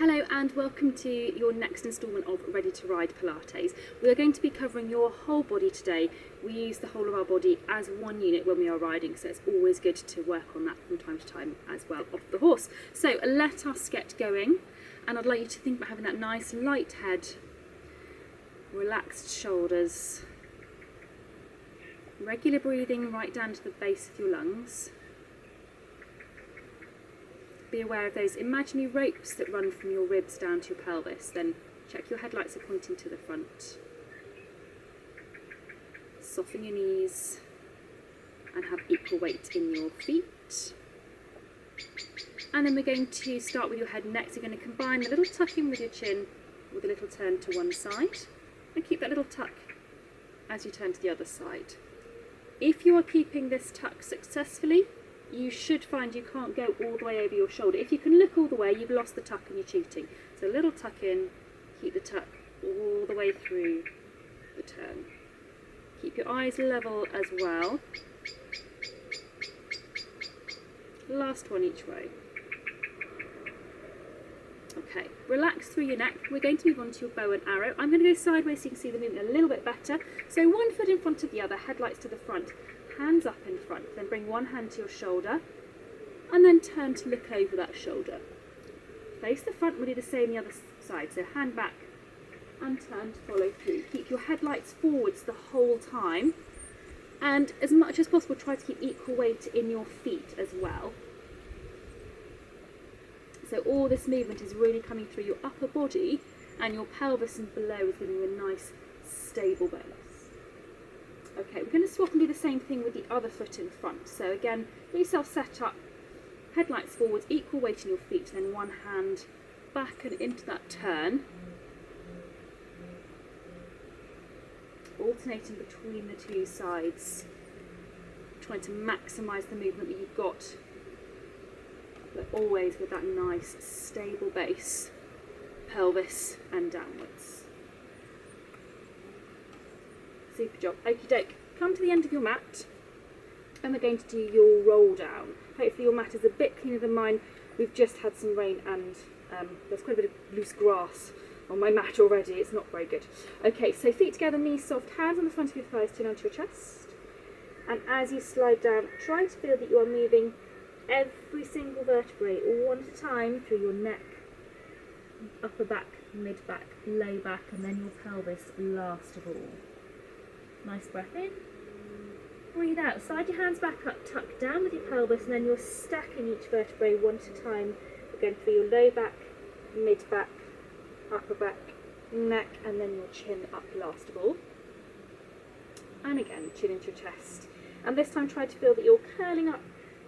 Hello and welcome to your next instalment of Ready to Ride Pilates. We are going to be covering your whole body today. We use the whole of our body as one unit when we are riding, so it's always good to work on that from time to time as well off the horse. So let us get going, and I'd like you to think about having that nice light head, relaxed shoulders, regular breathing right down to the base of your lungs. Be aware of those imaginary ropes that run from your ribs down to your pelvis. Then check your headlights are pointing to the front. Soften your knees and have equal weight in your feet. And then we're going to start with your head and neck. So you're going to combine the little tuck in with your chin with a little turn to one side, and keep that little tuck as you turn to the other side. If you are keeping this tuck successfully, you should find you can't go all the way over your shoulder. If you can look all the way, you've lost the tuck and you're cheating. So a little tuck in, keep the tuck all the way through the turn. Keep your eyes level as well. Last one each way. Okay, relax through your neck. We're going to move on to your bow and arrow. I'm going to go sideways so you can see the movement a little bit better. So one foot in front of the other, headlights to the front. Hands up in front, then bring one hand to your shoulder and then turn to look over that shoulder. Face the front, we'll do the same the other side, so hand back and turn to follow through. Keep your headlights forwards the whole time, and as much as possible try to keep equal weight in your feet as well. So all this movement is really coming through your upper body, and your pelvis and below is giving you a nice stable base. Okay, we're going to swap and do the same thing with the other foot in front. So again, get yourself set up, headlights forwards, equal weight in your feet, then one hand back and into that turn. Alternating between the two sides, trying to maximise the movement that you've got, but always with that nice stable base, pelvis and downwards. Super job. Okie doke. Come to the end of your mat and we're going to do your roll down. Hopefully your mat is a bit cleaner than mine. We've just had some rain and there's quite a bit of loose grass on my mat already. It's not very good. Okay, so feet together, knees soft, hands on the front of your thighs, turn onto your chest. And as you slide down, try to feel that you are moving every single vertebrae one at a time through your neck, upper back, mid back, low back, and then your pelvis last of all. Nice breath in, breathe out, slide your hands back up, tuck down with your pelvis, and then you're stacking each vertebrae one at a time, again for your low back, mid back, upper back, neck, and then your chin up last of all. And again, chin into your chest. And this time try to feel that you're curling up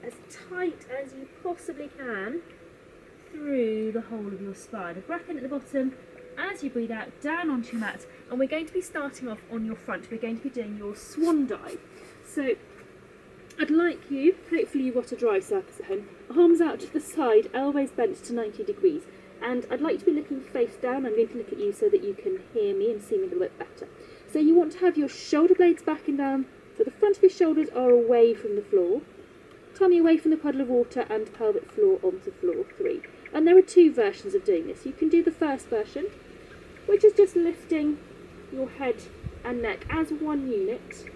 as tight as you possibly can through the whole of your spine. A breath in at the bottom. As you breathe out, down onto your mat, and we're going to be starting off on your front. We're going to be doing your swan dive. So I'd like you, hopefully you've got a dry surface at home, arms out to the side, elbows bent to 90 degrees. And I'd like you to be looking face down. I'm going to look at you so that you can hear me and see me a little bit better. So you want to have your shoulder blades back and down, so the front of your shoulders are away from the floor, tummy away from the puddle of water, and pelvic floor onto floor 3. And there are two versions of doing this. You can do the first version, which is just lifting your head and neck as one unit,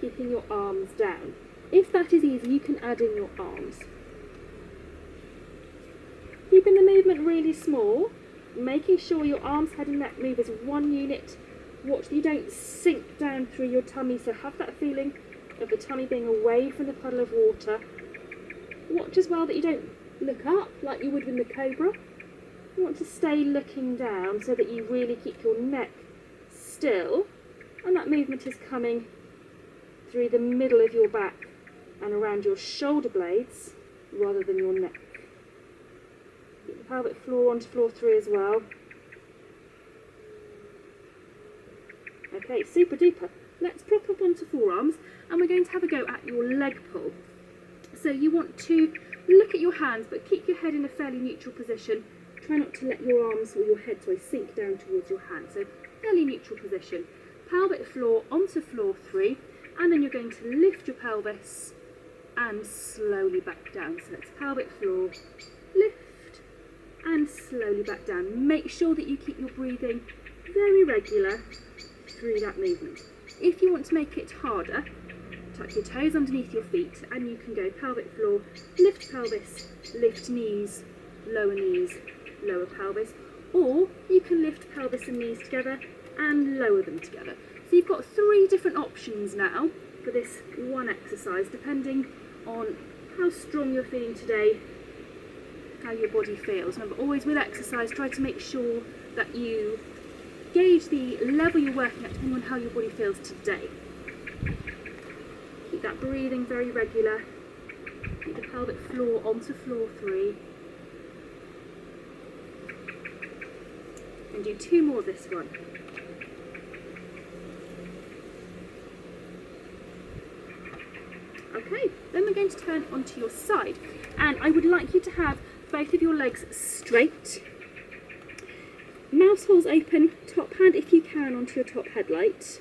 keeping your arms down. If that is easy, you can add in your arms. Keeping the movement really small, making sure your arms, head and neck move as one unit. Watch that you don't sink down through your tummy, so have that feeling of the tummy being away from the puddle of water. Watch as well that you don't look up like you would with the cobra. You want to stay looking down so that you really keep your neck still, and that movement is coming through the middle of your back and around your shoulder blades rather than your neck. Keep the pelvic floor onto floor 3 as well. Okay, super duper. Let's prop up onto forearms and we're going to have a go at your leg pull. So you want to look at your hands but keep your head in a fairly neutral position. Try not to let your arms or your head sink down towards your hands. So fairly neutral position. Pelvic floor onto floor 3, and then you're going to lift your pelvis and slowly back down. So it's pelvic floor, lift, and slowly back down. Make sure that you keep your breathing very regular through that movement. If you want to make it harder, tuck your toes underneath your feet and you can go pelvic floor, lift pelvis, lift knees, lower pelvis, or you can lift pelvis and knees together and lower them together. So you've got 3 different options now for this one exercise, depending on how strong you're feeling today, how your body feels. Remember, always with exercise, try to make sure that you gauge the level you're working at depending on how your body feels today. Keep that breathing very regular. Keep the pelvic floor onto floor 3. And do 2 more of this one. Okay, then we're going to turn onto your side. And I would like you to have both of your legs straight. Mouse holes open, top hand if you can onto your top headlight.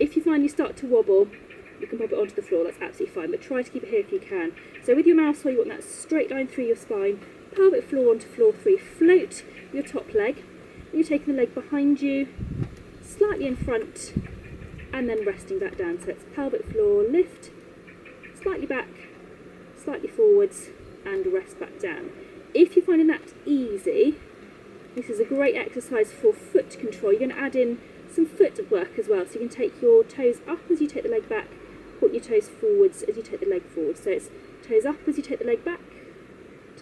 If you find you start to wobble, you can pop it onto the floor, that's absolutely fine, but try to keep it here if you can. So with your mouse hole, you want that straight line through your spine, pelvic floor onto floor 3, float your top leg, and you're taking the leg behind you, slightly in front, and then resting back down. So it's pelvic floor, lift, slightly back, slightly forwards, and rest back down. If you're finding that easy, this is a great exercise for foot control. You're going to add in some foot work as well. So you can take your toes up as you take the leg back, point your toes forwards as you take the leg forward. So it's toes up as you take the leg back,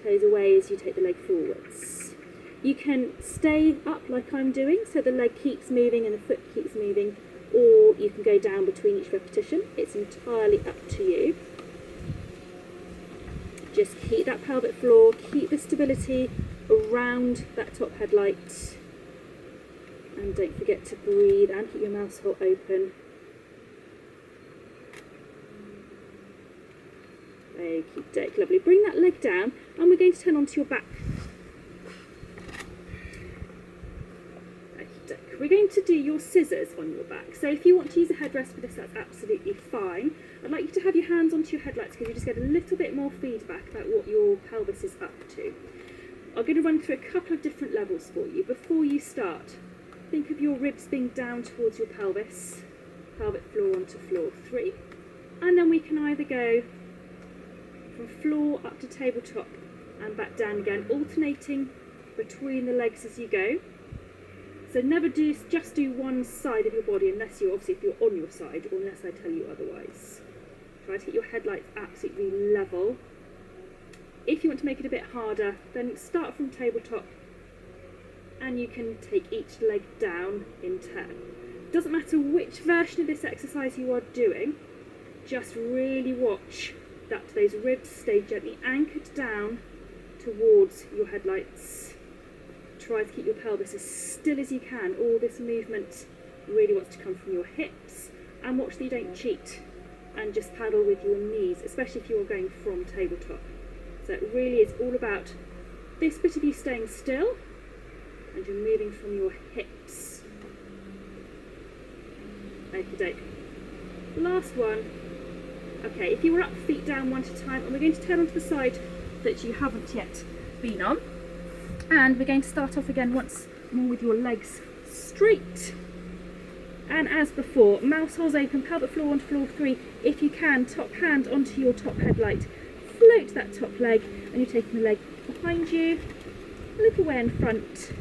toes away as you take the leg forwards. You can stay up like I'm doing, so the leg keeps moving and the foot keeps moving, or you can go down between each repetition. It's entirely up to you. Just keep that pelvic floor, keep the stability around that top headlight, and don't forget to breathe and keep your mouse hole open. Okey-doke, lovely. Bring that leg down and we're going to turn onto your back. Okey-doke. We're going to do your scissors on your back. So if you want to use a headrest for this, that's absolutely fine. I'd like you to have your hands onto your headlights because you just get a little bit more feedback about what your pelvis is up to. I'm going to run through a couple of different levels for you. Before you start, think of your ribs being down towards your pelvis, pelvic floor onto floor 3, and then we can either go from floor up to tabletop and back down again, alternating between the legs as you go. So never just do one side of your body unless you're obviously if you're on your side or unless I tell you otherwise. Try to keep your headlights absolutely level. If you want to make it a bit harder, then start from tabletop and you can take each leg down in turn. Doesn't matter which version of this exercise you are doing, just really watch that those ribs stay gently anchored down towards your headlights. Try to keep your pelvis as still as you can. All this movement really wants to come from your hips, and watch that you don't cheat and just paddle with your knees, especially if you're going from tabletop. So it really is all about this bit of you staying still and you're moving from your hips. Okey-doke. Last one. Okay, if you were up, feet down one at a time, and we're going to turn onto the side that you haven't yet been on. And we're going to start off again once more with your legs straight. And as before, mouse holes open, pelvic floor onto floor 3. If you can, top hand onto your top headlight. Float that top leg, and you're taking the leg behind you, a little way in front,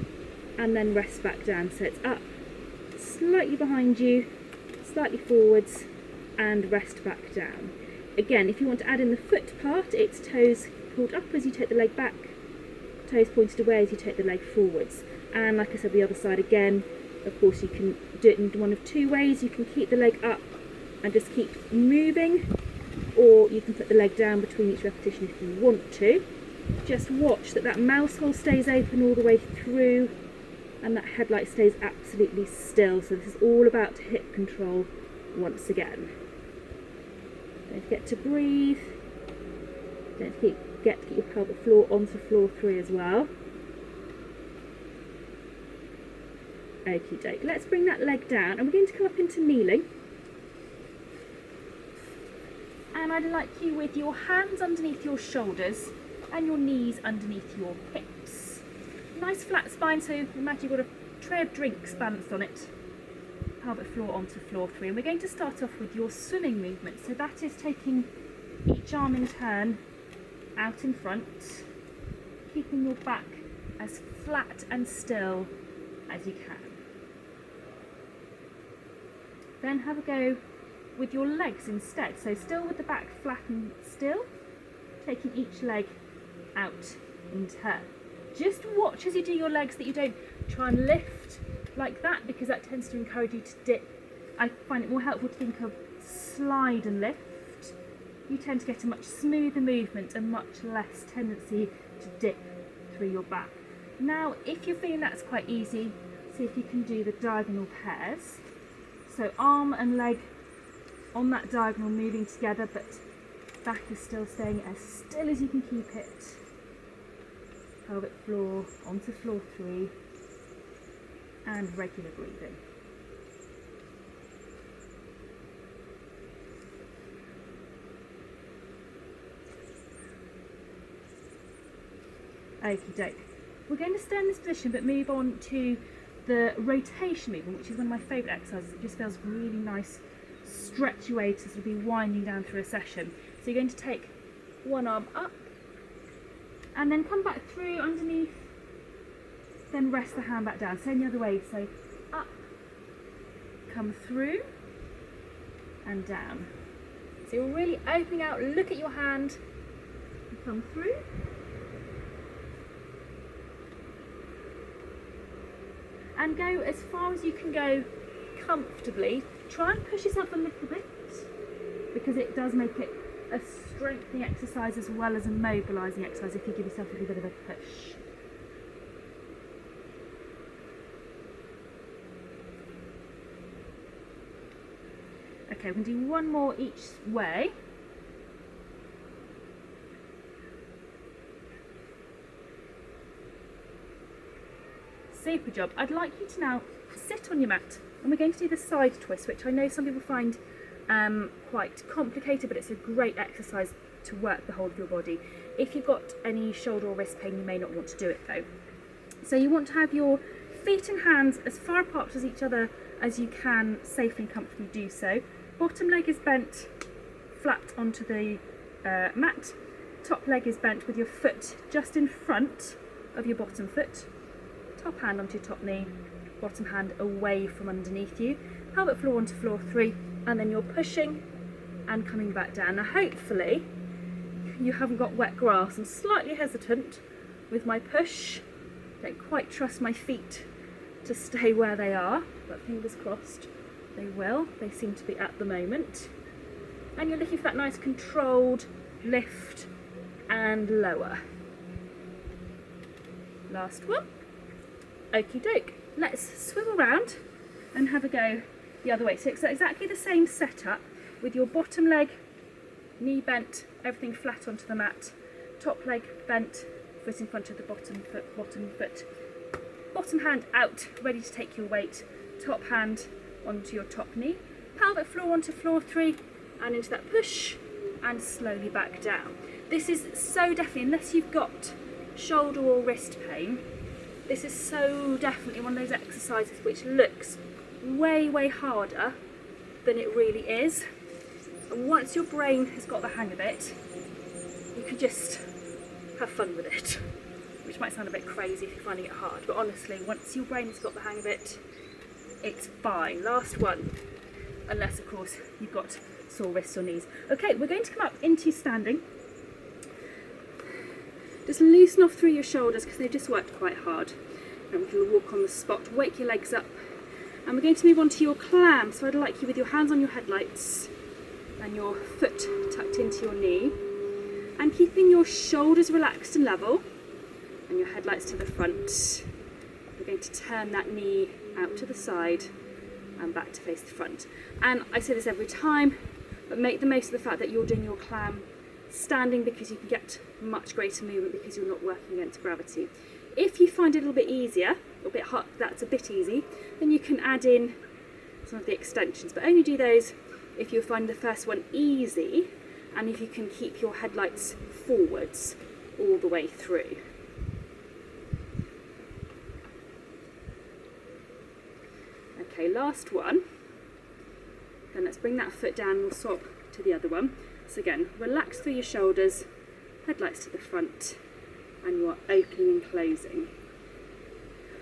and then rest back down. So it's up, slightly behind you, slightly forwards, and rest back down. Again, if you want to add in the foot part, it's toes pulled up as you take the leg back, toes pointed away as you take the leg forwards. And like I said, the other side again, of course you can do it in one of 2 ways. You can keep the leg up and just keep moving, or you can put the leg down between each repetition if you want to. Just watch that that mouse hole stays open all the way through and that headlight stays absolutely still. So this is all about hip control once again. Don't forget to breathe. Don't forget to keep your pelvic floor onto floor 3 as well. Okie doke. Let's bring that leg down and we're going to come up into kneeling. And I'd like you with your hands underneath your shoulders and your knees underneath your hips. nice flat spine, so imagine you've got a tray of drinks balanced on it. Pelvic floor onto floor 3, and we're going to start off with your swimming movement. So that is taking each arm in turn out in front, keeping your back as flat and still as you can. Then have a go with your legs instead. So still with the back flat and still, taking each leg out in turn. Just watch as you do your legs that you don't try and lift like that, because that tends to encourage you to dip. I find it more helpful to think of slide and lift. You tend to get a much smoother movement and much less tendency to dip through your back. Now, if you're feeling that's quite easy, see if you can do the diagonal pairs. So arm and leg on that diagonal moving together, but back is still staying as still as you can keep it. Pelvic floor onto floor 3, and regular breathing. Okie doke. We're going to stay in this position but move on to the rotation movement, which is one of my favourite exercises. It just feels really nice, stretchy way to sort of be winding down through a session. So you're going to take one arm up and then come back through underneath, then rest the hand back down. Same the other way, so up, come through and down. So you're really opening out, look at your hand, and come through. And go as far as you can go comfortably. Try and push yourself a little bit, because it does make it a strengthening exercise as well as a mobilising exercise if you give yourself a little bit of a push. Okay, we're going to do one more each way. Super job. I'd like you to now sit on your mat, and we're going to do the side twist, which I know some people find quite complicated, but it's a great exercise to work the whole of your body. If you've got any shoulder or wrist pain, you may not want to do it though. So you want to have your feet and hands as far apart as each other as you can safely and comfortably do so. Bottom leg is bent flat onto the mat. Top leg is bent with your foot just in front of your bottom foot. Top hand onto your top knee, bottom hand away from underneath you. Pelvic floor onto floor 3, and then you're pushing and coming back down. Now hopefully you haven't got wet grass. I'm slightly hesitant with my push. Don't quite trust my feet to stay where they are, but fingers crossed they will. They seem to be at the moment. And you're looking for that nice controlled lift and lower. Last one. Okie doke. Let's swivel round and have a go the other way. So it's exactly the same setup with your bottom leg, knee bent, everything flat onto the mat, top leg bent, foot in front of the bottom foot, bottom hand out, ready to take your weight, top hand onto your top knee, pelvic floor onto floor 3, and into that push, and slowly back down. This is so definitely, unless you've got shoulder or wrist pain, this is so definitely one of those exercises which looks way, way harder than it really is. And once your brain has got the hang of it, you can just have fun with it, which might sound a bit crazy if you're finding it hard, but honestly, once your brain has got the hang of it, it's fine. Last one, unless of course you've got sore wrists or knees. Okay, we're going to come up into standing. Just loosen off through your shoulders because they've just worked quite hard. And we can walk on the spot, wake your legs up. And we're going to move on to your clam. So I'd like you with your hands on your headlights and your foot tucked into your knee. And keeping your shoulders relaxed and level and your headlights to the front. We're going to turn that knee out to the side and back to face the front. And I say this every time, but make the most of the fact that you're doing your clam standing, because you can get much greater movement because you're not working against gravity. If you find it a little bit easier, a bit hard, that's a bit easy, then you can add in some of the extensions, but only do those if you find the first one easy and if you can keep your headlights forwards all the way through. Okay, last one. Then let's bring that foot down, we'll swap to the other one. So again, relax through your shoulders, headlights to the front, and you are opening and closing.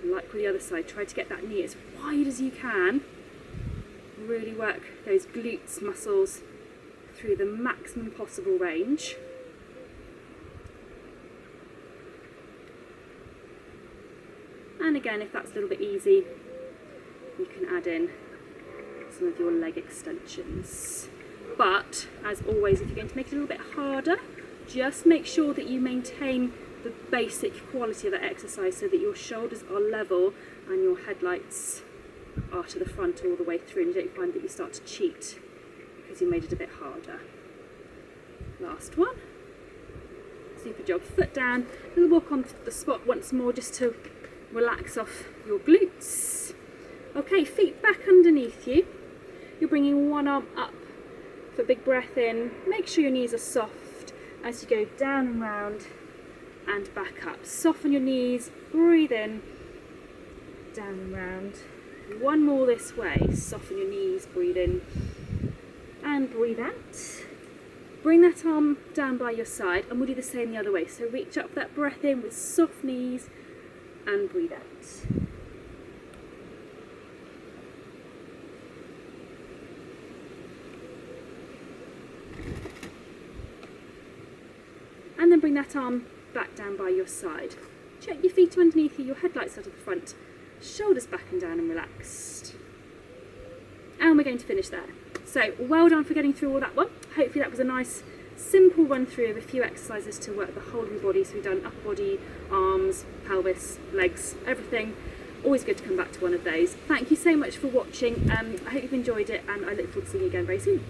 Like with the other side, try to get that knee as wide as you can. Really work those glutes muscles through the maximum possible range. And again, if that's a little bit easy, you can add in some of your leg extensions. But as always, if you're going to make it a little bit harder, just make sure that you maintain the basic quality of that exercise so that your shoulders are level and your headlights are to the front all the way through, and you don't find that you start to cheat because you made it a bit harder. Last one. Super job. Foot down. We'll walk on the spot once more just to relax off your glutes. Okay, feet back underneath you. You're bringing one arm up for a big breath in. Make sure your knees are soft as you go down and round and back up. Soften your knees, breathe in, down and round. One more this way. Soften your knees, breathe in and breathe out. Bring that arm down by your side and we'll do the same the other way. So reach up that breath in with soft knees and breathe out. And then bring that arm back down by your side. Check your feet underneath you, your headlights are to the front, shoulders back and down and relaxed. And we're going to finish there. So well done for getting through all that one. Hopefully that was a nice simple run through of a few exercises to work the whole of your body. So we've done upper body, arms, pelvis, legs, everything. Always good to come back to one of those. Thank you so much for watching. I hope you've enjoyed it and I look forward to seeing you again very soon.